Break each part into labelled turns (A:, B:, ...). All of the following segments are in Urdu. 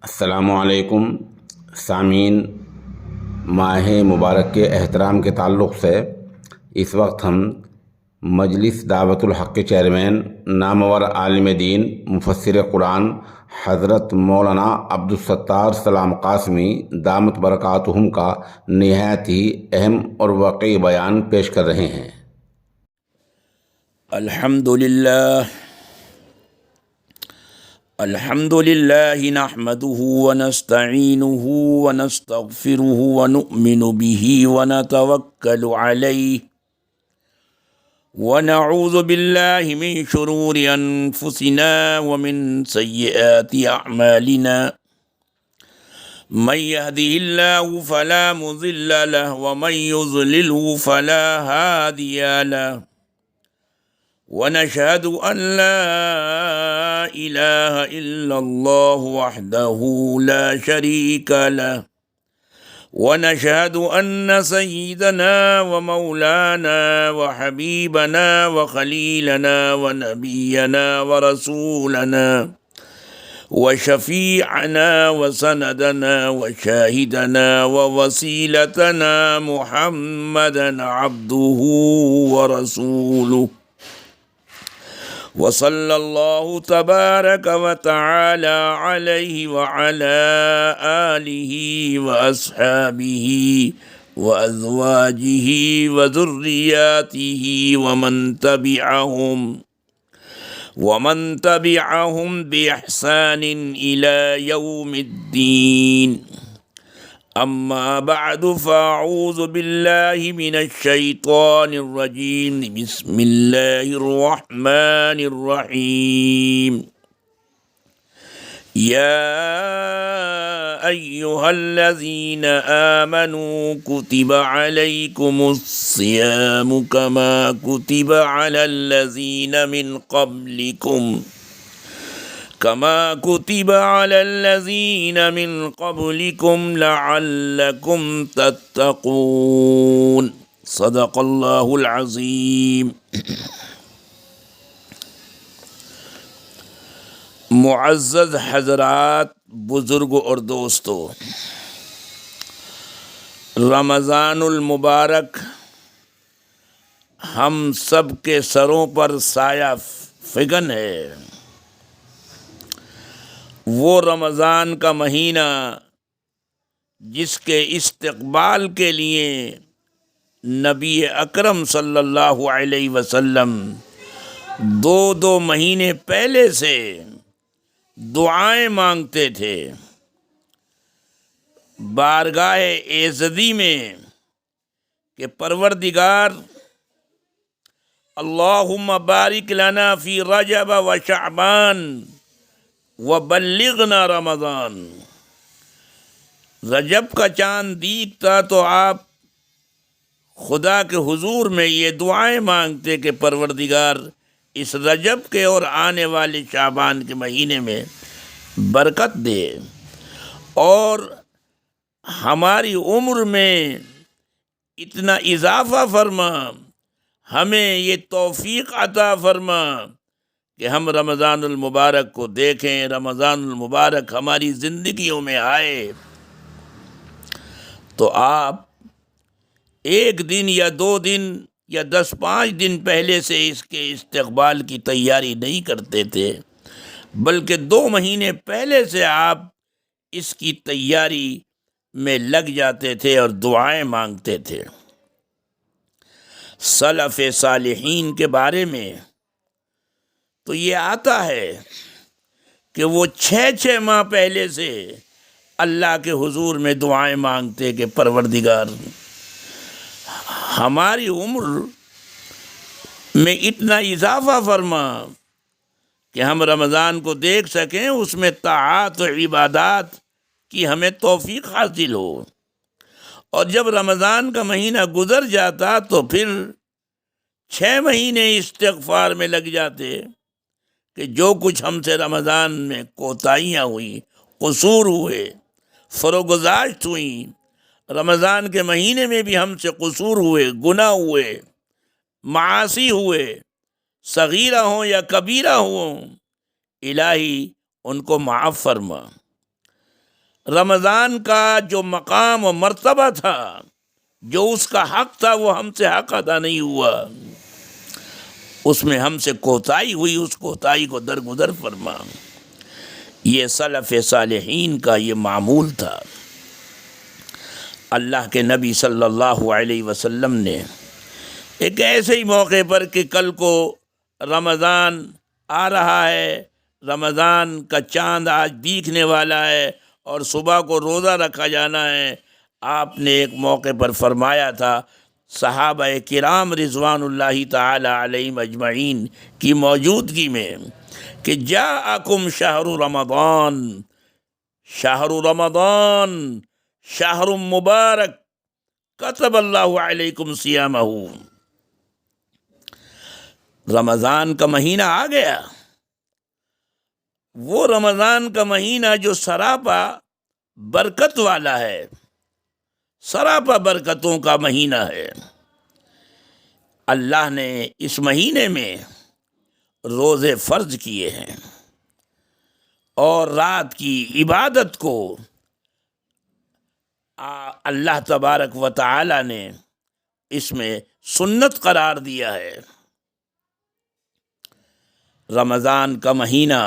A: السلام علیکم سامعین، ماہ مبارک کے احترام کے تعلق سے اس وقت ہم مجلس دعوت الحق کے چیئرمین، نامور عالم دین، مفسر قرآن حضرت مولانا عبدالستار سلام قاسمی دامت برکاتہم کا نہایت ہی اہم اور واقعی بیان پیش کر رہے ہیں۔
B: الحمد للہ نحمده ونستعینه ونستغفره ونؤمن به ونتوکل علیہ ونعوذ باللہ من شرور انفسنا ومن سیئات اعمالنا من يهده الله فلا مضل له ومن يضلله فلا هادي له ونشهد أن لا إله إلا الله وحده لا شريك له ونشهد أن سيدنا ومولانا وحبيبنا وخليلنا ونبينا ورسولنا وشفيعنا وسندنا وشاهدنا ووسيلتنا محمدا عبده ورسوله وصلى الله تبارك وتعالى عليه وعلى آله وأصحابه وأزواجه وذرياته ومن تبعهم بإحسان إلى يوم الدين. أما بعد فأعوذ بالله من الشيطان الرجيم. بسم الله الرحمن الرحيم. يا أيها الذين آمنوا كتب عليكم الصيام كما كتب على الذين من قبلكم لعلكم تتقون. صدق اللہ العظیم. معزز حضرات، بزرگ اور دوستو، رمضان المبارک ہم سب کے سروں پر سایہ فگن ہے۔ وہ رمضان کا مہینہ جس کے استقبال کے لیے نبی اکرم صلی اللہ علیہ وسلم دو مہینے پہلے سے دعائیں مانگتے تھے بارگاہ ایزدی میں کہ پروردگار اللہم بارک لنا فی رجب و شعبان وبلغنا رمضان. رجب کا چاند دیکھتا تو آپ خدا کے حضور میں یہ دعائیں مانگتے کہ پروردگار اس رجب کے اور آنے والے شعبان کے مہینے میں برکت دے اور ہماری عمر میں اتنا اضافہ فرما، ہمیں یہ توفیق عطا فرما کہ ہم رمضان المبارک کو دیکھیں، رمضان المبارک ہماری زندگیوں میں آئے۔ تو آپ ایک دن یا 2 دن یا 10-5 دن پہلے سے اس کے استقبال کی تیاری نہیں کرتے تھے، بلکہ 2 مہینے پہلے سے آپ اس کی تیاری میں لگ جاتے تھے اور دعائیں مانگتے تھے۔ سلف صالحین کے بارے میں تو یہ آتا ہے کہ وہ 6 ماہ پہلے سے اللہ کے حضور میں دعائیں مانگتے کہ پروردگار ہماری عمر میں اتنا اضافہ فرما کہ ہم رمضان کو دیکھ سکیں، اس میں طاعات و عبادات کی ہمیں توفیق حاصل ہو۔ اور جب رمضان کا مہینہ گزر جاتا تو پھر 6 مہینے استغفار میں لگ جاتے کہ جو کچھ ہم سے رمضان میں کوتاہیاں ہوئیں، قصور ہوئے، فروگزاشت ہوئیں، رمضان کے مہینے میں بھی ہم سے قصور ہوئے، گناہ ہوئے، معاصی ہوئے، صغیرہ ہوں یا کبیرہ ہوں، الہی ان کو معاف فرما۔ رمضان کا جو مقام و مرتبہ تھا، جو اس کا حق تھا، وہ ہم سے حق ادا نہیں ہوا، اس میں ہم سے کوتاہی ہوئی، اس کوتاہی کو درگزر فرما۔ یہ سلف صالحین کا یہ معمول تھا۔ اللہ کے نبی صلی اللہ علیہ وسلم نے ایک ایسے ہی موقع پر کہ کل کو رمضان آ رہا ہے، رمضان کا چاند آج دیکھنے والا ہے اور صبح کو روزہ رکھا جانا ہے، آپ نے ایک موقع پر فرمایا تھا صحابہ کرام رضوان اللہ تعالی علیہم اجمعین کی موجودگی میں کہ جاءکم شہر رمضان، شہر رمضان شہر مبارک کتب اللہ علیکم صیامہ۔ رمضان کا مہینہ آ گیا، وہ رمضان کا مہینہ جو سراپا برکت والا ہے، سراپا برکتوں کا مہینہ ہے۔ اللہ نے اس مہینے میں روزے فرض کیے ہیں اور رات کی عبادت کو اللہ تبارک و تعالی نے اس میں سنت قرار دیا ہے۔ رمضان کا مہینہ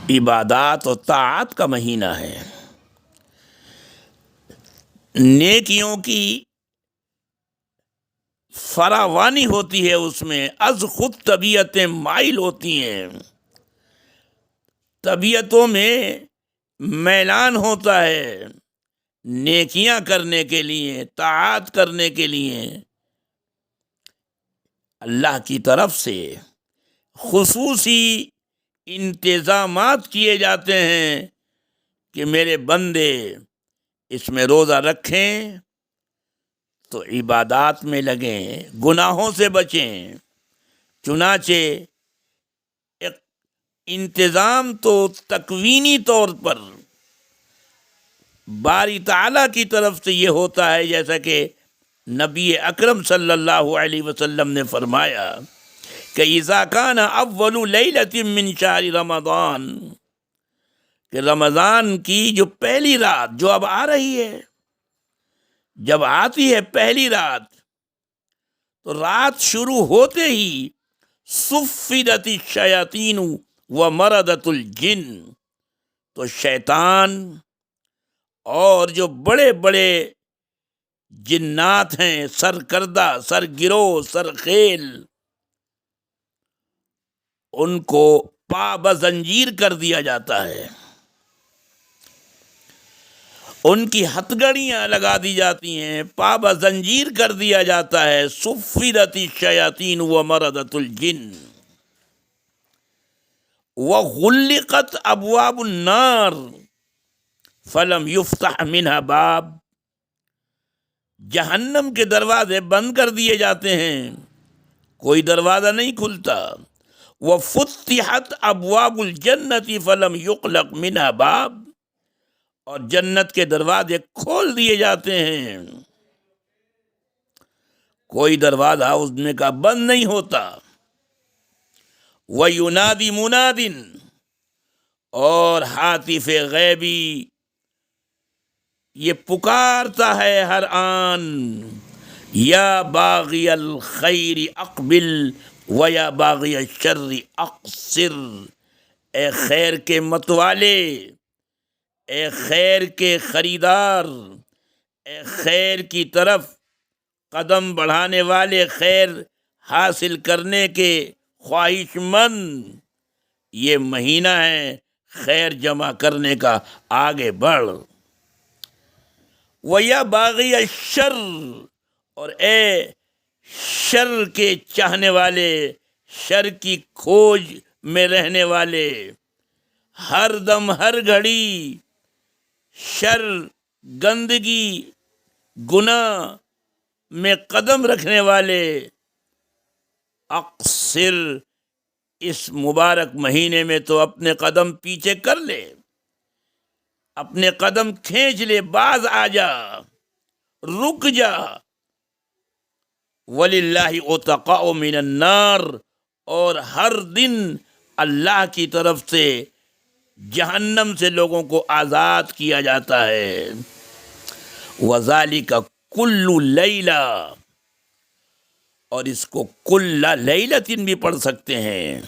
B: عبادات و طاعت کا مہینہ ہے، نیکیوں کی فراوانی ہوتی ہے، اس میں از خود طبیعتیں مائل ہوتی ہیں، طبیعتوں میں میلان ہوتا ہے نیکیاں کرنے کے لیے، طاعت کرنے کے لیے۔ اللہ کی طرف سے خصوصی انتظامات کیے جاتے ہیں کہ میرے بندے اس میں روزہ رکھیں تو عبادات میں لگیں، گناہوں سے بچیں۔ چنانچہ ایک انتظام تو تکوینی طور پر باری تعالیٰ کی طرف سے یہ ہوتا ہے، جیسا کہ نبی اکرم صلی اللہ علیہ وسلم نے فرمایا کہ اذا کان اول لیلۃ من شہر رمضان، کہ رمضان کی جو پہلی رات جو اب آ رہی ہے، جب آتی ہے پہلی رات، تو رات شروع ہوتے ہی صفدت الشیاطین ومردت الجن، تو شیطان اور جو بڑے بڑے جنات ہیں، سرکردہ، سرگرو، سرخیل، ان کو پا بزنجیر کر دیا جاتا ہے، ان کی ہتھگڑیاں لگا دی جاتی ہیں، پا بزنجیر کر دیا جاتا ہے۔ صفدت الشیاطین ومردت الجن وغلقت ابواب النار فلم یفتح منها باب، جہنم کے دروازے بند کر دیے جاتے ہیں، کوئی دروازہ نہیں کھلتا۔ وفتحت ابواب الجنت فلم یغلق منها باب، اور جنت کے دروازے کھول دیے جاتے ہیں، کوئی دروازہ اس میں کا بند نہیں ہوتا۔ وَيُنَادِ مُنَادٍ، اور ہاتف غیبی یہ پکارتا ہے ہر آن، یا باغی الخیر اقبل و یا باغی الشر اقصر، اے خیر کے متوالے، اے خیر کے خریدار، اے خیر کی طرف قدم بڑھانے والے، خیر حاصل کرنے کے خواہش مند، یہ مہینہ ہے خیر جمع کرنے کا، آگے بڑھ۔ وَيَا باغی الشر، اور اے شر کے چاہنے والے، شر کی کھوج میں رہنے والے، ہر دم ہر گھڑی شر، گندگی، گناہ میں قدم رکھنے والے، اقصر، اس مبارک مہینے میں تو اپنے قدم پیچھے کر لے، اپنے قدم کھینچ لے، باز آ جا، رک جا۔ وَلِلَّهِ عُتَقَاءُ مِنَ النَّارِ، اور ہر دن اللہ کی طرف سے جہنم سے لوگوں کو آزاد کیا جاتا ہے۔ وَذَلِكَ كُلُّ لَيْلَةٍ، اور اس کو کُلَّ لَيْلَةٍ بھی پڑھ سکتے ہیں،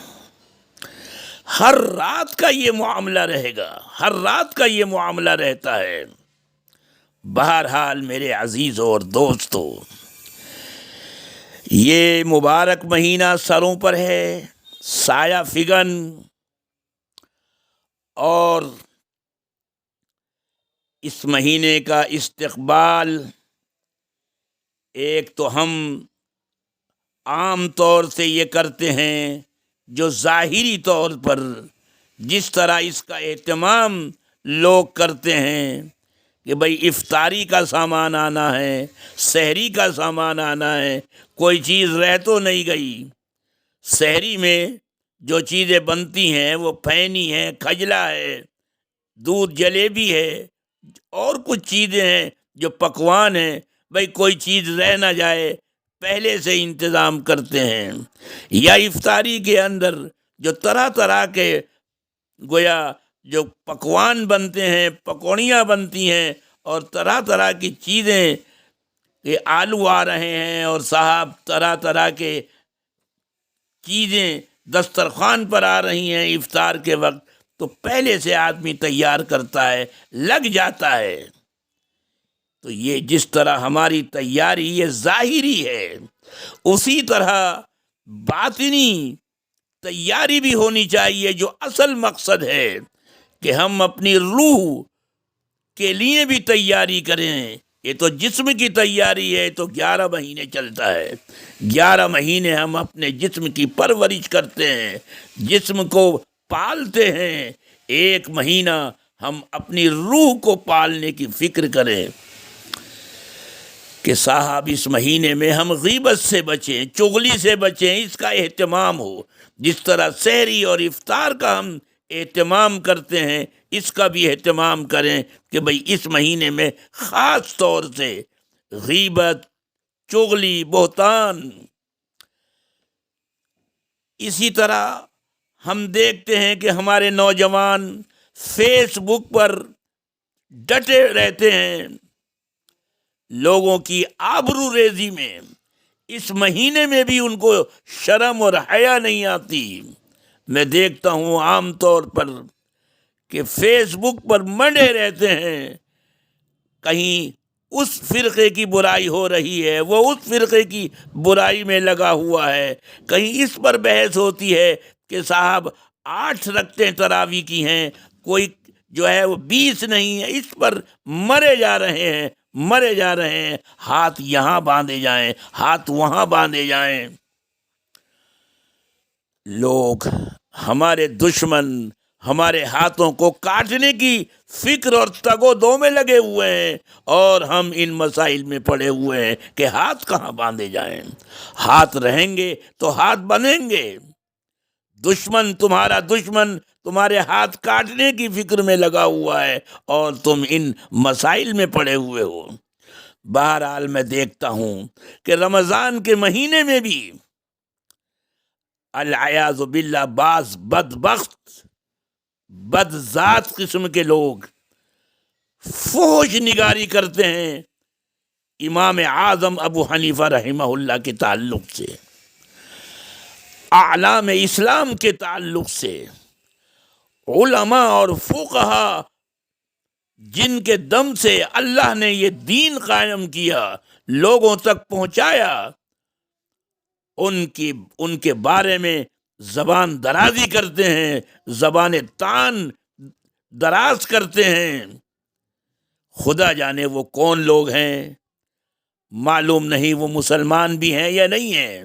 B: ہر رات کا یہ معاملہ رہے گا، ہر رات کا یہ معاملہ رہتا ہے۔ بہرحال میرے عزیزوں اور دوستو، یہ مبارک مہینہ سروں پر ہے، سایہ فگن، اور اس مہینے کا استقبال ایک تو ہم عام طور سے یہ کرتے ہیں، جو ظاہری طور پر جس طرح اس کا اہتمام لوگ کرتے ہیں کہ بھئی افطاری کا سامان آنا ہے، سحری کا سامان آنا ہے، کوئی چیز رہ تو نہیں گئی۔ سحری میں جو چیزیں بنتی ہیں وہ پھینی ہے، کھجلا ہے، دودھ جلیبی ہے، اور کچھ چیزیں ہیں جو پکوان ہیں، بھئی کوئی چیز رہ نہ جائے پہلے سے انتظام کرتے ہیں۔ یا افطاری کے اندر جو طرح طرح کے گویا جو پکوان بنتے ہیں، پکوڑیاں بنتی ہیں، اور طرح طرح کی چیزیں، کہ آلو آ رہے ہیں اور صاحب طرح طرح کے چیزیں دسترخوان پر آ رہی ہیں افطار کے وقت، تو پہلے سے آدمی تیار کرتا ہے، لگ جاتا ہے۔ تو یہ جس طرح ہماری تیاری یہ ظاہری ہے، اسی طرح باطنی تیاری بھی ہونی چاہیے، جو اصل مقصد ہے کہ ہم اپنی روح کے لیے بھی تیاری کریں۔ یہ تو جسم کی تیاری ہے تو 11 مہینے چلتا ہے، 11 مہینے ہم اپنے جسم کی پرورش کرتے ہیں، جسم کو پالتے ہیں۔ 1 مہینہ ہم اپنی روح کو پالنے کی فکر کریں کہ صاحب اس مہینے میں ہم غیبت سے بچیں، چغلی سے بچیں، اس کا اہتمام ہو۔ جس طرح سحری اور افطار کا ہم اہتمام کرتے ہیں، اس کا بھی اہتمام کریں کہ بھئی اس مہینے میں خاص طور سے غیبت، چغلی، بہتان۔ اسی طرح ہم دیکھتے ہیں کہ ہمارے نوجوان فیس بک پر ڈٹے رہتے ہیں لوگوں کی آبرو ریزی میں۔ اس مہینے میں بھی ان کو شرم اور حیا نہیں آتی۔ میں دیکھتا ہوں عام طور پر کہ فیس بک پر منڈے رہتے ہیں، کہیں اس فرقے کی برائی ہو رہی ہے، وہ اس فرقے کی برائی میں لگا ہوا ہے، کہیں اس پر بحث ہوتی ہے کہ صاحب 8 رکعتیں تراویح کی ہیں، کوئی جو ہے وہ 20 نہیں ہے، اس پر مرے جا رہے ہیں، مرے جا رہے ہیں۔ ہاتھ یہاں باندھے جائیں، ہاتھ وہاں باندھے جائیں۔ لوگ، ہمارے دشمن ہمارے ہاتھوں کو کاٹنے کی فکر اور تگ و دو میں لگے ہوئے ہیں، اور ہم ان مسائل میں پڑے ہوئے ہیں کہ ہاتھ کہاں باندھے جائیں۔ ہاتھ رہیں گے تو ہاتھ بنیں گے۔ دشمن، تمہارا دشمن تمہارے ہاتھ کاٹنے کی فکر میں لگا ہوا ہے، اور تم ان مسائل میں پڑے ہوئے ہو۔ بہرحال میں دیکھتا ہوں کہ رمضان کے مہینے میں بھی العیاذ باللہ بعض بدبخت، بد ذات قسم کے لوگ فحش نگاری کرتے ہیں امام اعظم ابو حنیفہ رحمہ اللہ کے تعلق سے، اعلام اسلام کے تعلق سے، علماء اور فقہا جن کے دم سے اللہ نے یہ دین قائم کیا، لوگوں تک پہنچایا، ان کے بارے میں زبان درازی کرتے ہیں، زبان تان دراز کرتے ہیں۔ خدا جانے وہ کون لوگ ہیں، معلوم نہیں وہ مسلمان بھی ہیں یا نہیں ہیں،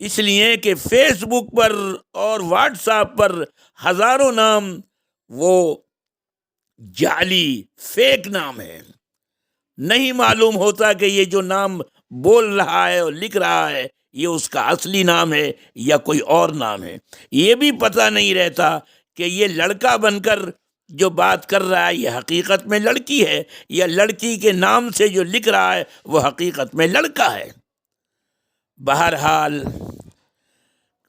B: اس لیے کہ فیس بک پر اور واٹس ایپ پر ہزاروں نام وہ جعلی فیک نام ہے، نہیں معلوم ہوتا کہ یہ جو نام بول رہا ہے اور لکھ رہا ہے یہ اس کا اصلی نام ہے یا کوئی اور نام ہے۔ یہ بھی پتہ نہیں رہتا کہ یہ لڑکا بن کر جو بات کر رہا ہے یہ حقیقت میں لڑکی ہے، یا لڑکی کے نام سے جو لکھ رہا ہے وہ حقیقت میں لڑکا ہے۔ بہرحال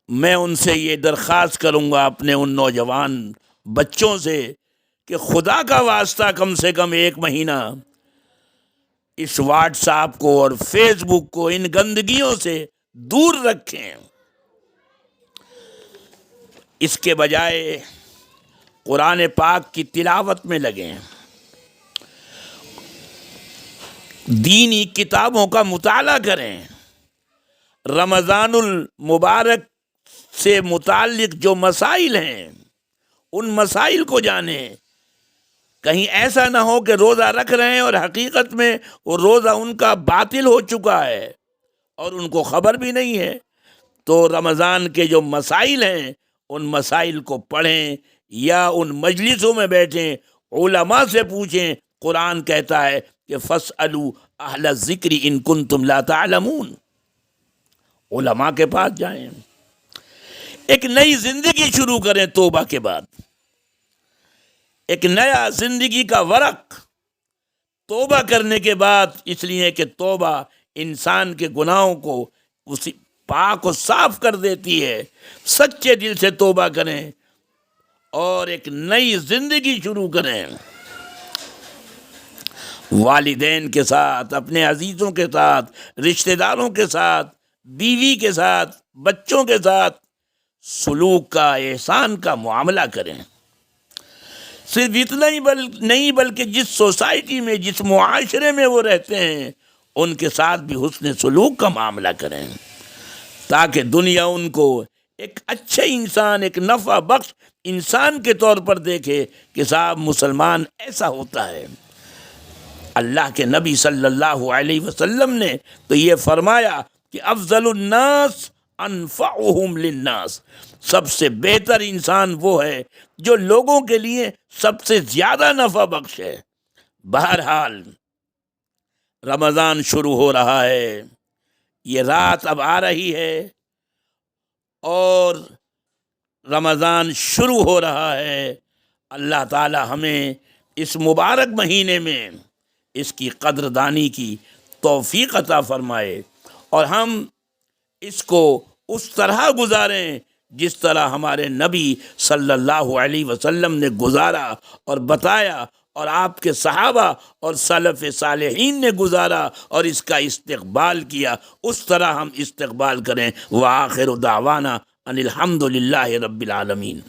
B: میں ان سے یہ درخواست کروں گا، اپنے ان نوجوان بچوں سے کہ خدا کا واسطہ کم سے کم 1 مہینہ اس واٹس ایپ کو اور فیس بک کو ان گندگیوں سے دور رکھیں. اس کے بجائے قرآن پاک کی تلاوت میں لگیں، دینی کتابوں کا مطالعہ کریں، رمضان المبارک سے متعلق جو مسائل ہیں ان مسائل کو جانیں. کہیں ایسا نہ ہو کہ روزہ رکھ رہے ہیں اور حقیقت میں وہ روزہ ان کا باطل ہو چکا ہے اور ان کو خبر بھی نہیں ہے. تو رمضان کے جو مسائل ہیں ان مسائل کو پڑھیں یا ان مجلسوں میں بیٹھیں، علماء سے پوچھیں. قرآن کہتا ہے کہ فَاسْأَلُوا أَهْلَ الذِّكْرِ إِن كُنتُمْ لَا تَعْلَمُونَ. علماء کے پاس جائیں، ایک نئی زندگی شروع کریں توبہ کے بعد. ایک نیا زندگی کا ورق توبہ کرنے کے بعد، اس لیے کہ توبہ انسان کے گناہوں کو اسی پاک و صاف کر دیتی ہے. سچے دل سے توبہ کریں اور ایک نئی زندگی شروع کریں. والدین کے ساتھ، اپنے عزیزوں کے ساتھ، رشتہ داروں کے ساتھ، بیوی کے ساتھ، بچوں کے ساتھ سلوک کا، احسان کا معاملہ کریں. صرف اتنا ہی نہیں بلکہ جس سوسائٹی میں، جس معاشرے میں وہ رہتے ہیں ان کے ساتھ بھی حسن سلوک کا معاملہ کریں، تاکہ دنیا ان کو ایک اچھے انسان، ایک نفع بخش انسان کے طور پر دیکھے کہ صاحب مسلمان ایسا ہوتا ہے. اللہ کے نبی صلی اللہ علیہ وسلم نے تو یہ فرمایا کہ افضل الناس انفعهم للناس، سب سے بہتر انسان وہ ہے جو لوگوں کے لیے سب سے زیادہ نفع بخش ہے. بہرحال رمضان شروع ہو رہا ہے، یہ رات اب آ رہی ہے اور رمضان شروع ہو رہا ہے. اللہ تعالی ہمیں اس مبارک مہینے میں اس کی قدردانی کی توفیق عطا فرمائے اور ہم اس کو اس طرح گزاریں جس طرح ہمارے نبی صلی اللہ علیہ وسلم نے گزارا اور بتایا، اور آپ کے صحابہ اور سلف صالحین نے گزارا اور اس کا استقبال کیا. اس طرح ہم استقبال کریں. وآخر دعوانا ان الحمد للہ رب العالمین.